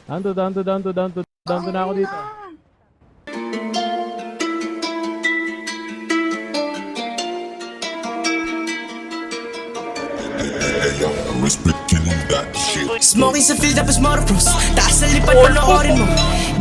Down to na ako dito. Smoking sa field tapos motocross. Taas sa lipad panoorin mo.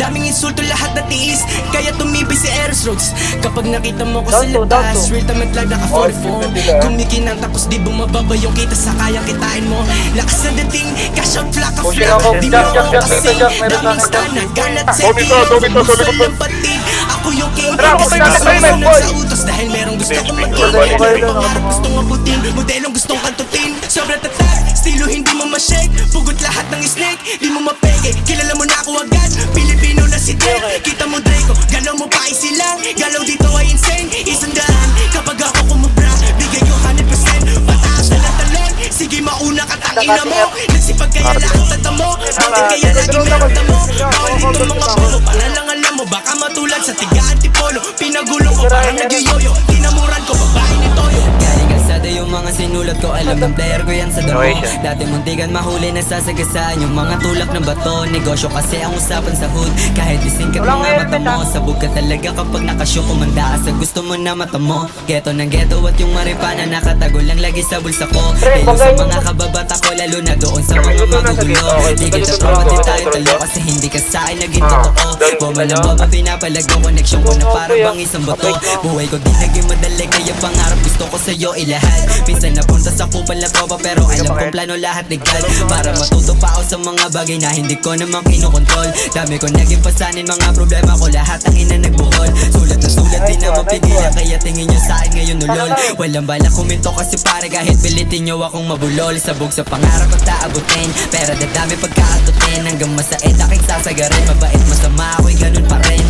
Daming insulto lahat na tiis, kaya tumibay si Eros Roads. Kapag nakita mo ko sa labas, real time at live naka 44. Kumikinang tapos di bumababa yung kita sa kayang kitain mo. Lakas na dating, cash out flaka flak. Di mo ako kasi, daming star na ganat sa yung patid. Ako yung king, kasi kasunod sa utos. Dahil merong gusto kong maging, merong pangarap gustong abutin, modelong gustong kantutin. Sobrang tatag, estilo hindi mo ma-shake. Pugot lahat ng snake, di mo mapeke. Kilala mo na ako agad, Pilipino na si Drake. Kita mo Draco, galaw mo pa isilang. Galaw dito ay insane, isang daan. Kapag ako kumubra, bigay ko 100%. Pataas na ng talon, sige mauna ka tangina mo. Nagsipag kaya lahat tata mo, bakit kaya lagi meron mo? Bawal dito mga polo, palalang alam mo. Baka matulad sa tiga antipolo. Pinagulong ko parang nag-yoyo, tinamuran ko babae ni Toyo. Galing kalsada yung mga sinulat ko, alam ng player ko yan sa damo. Dati muntikan mahuli, nasasagasaan yung mga tulak ng bato. Negosyo kasi ang usapan sa hood, kahit isingkat mo nga mata mo. Sabog ka talaga kapag nakasyo, kumanda sa gusto mo na mata mo. Geto ng geto at yung maripana nakatago lang lagi sa bulsa ko. Dahil sa mga kababata ko, lalo na doon sa mga magugulo. Di kita trauma, di tayo talo kasi hindi ka sa akin naging totoo. Bomba lang bomba, pinapalag yung connection ko na parang bang isang bato. Buhay ko di naging madali, kaya pangarap gusto ko sa'yo ilahat. Minsan napunta sa kupal na tropa, pero alam kong plano lahat legal. Para matuto pa ako sa mga bagay na hindi ko naman kinokontrol. Dami ko naging pasanin, mga problema ko lahat ang ina nagbuhol. Sulat na sulat, di naman pigilan, kaya tingin nyo sa akin ngayon ulol. Walang bala kuminto kasi pare kahit pilitin nyo akong mabulol. Sabog sa pangarap at taabutin, pero dadami pagkaatutin. Hanggang masait aking sasagarin, mabait masama ako'y ganun pa rin.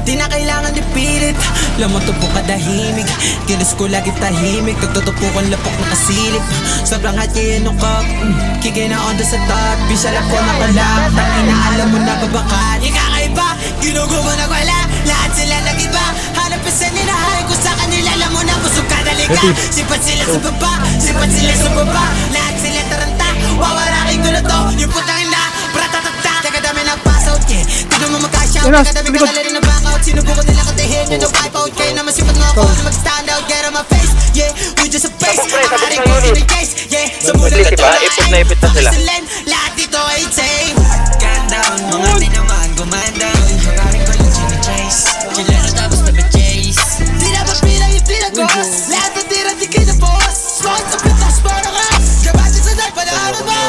Di na kailangan ipilit, lamang-tupok kadahimik. Kilos ko lagi tahimik, nagtutupukan lapok na kasilip. Sobrang hot kaya nung cup, kikay na on the sa top. Bisalap ko na pala, tangina alam mo na babakan. Ikakaiba, ginugubo na wala, lahat sila nag-iba. Hanap pa sa ninahay ko sa kanila, alam mo na busog ka dalika. Sipat sila sa baba, sipat sila sa baba. Lahat sila taranta, wawaraking gulo to. Yung putang na, pratatata. Teka dami nag-pass out, yeah. Tignan mo mag-cash out, teka dami ka rin na back out. Sinubukan nila katihin yun yung wipe out. Kaya naman sipat mo ako na mag-stand out. Get on my face, yeah, we just a face. Akaring ko in the case, yeah. Sa mula na ito na ipit na sila. lahat dito ay tame. Calm down, mga tinamaan gumanda. Akaring ko lang chine-chase. Kilala tapos na-chase. Di na ba pilang yung pinag-boss? Lahat na tira di kita boss. Smoke sa pitas para ka. Gabati sa dark, panahara mo.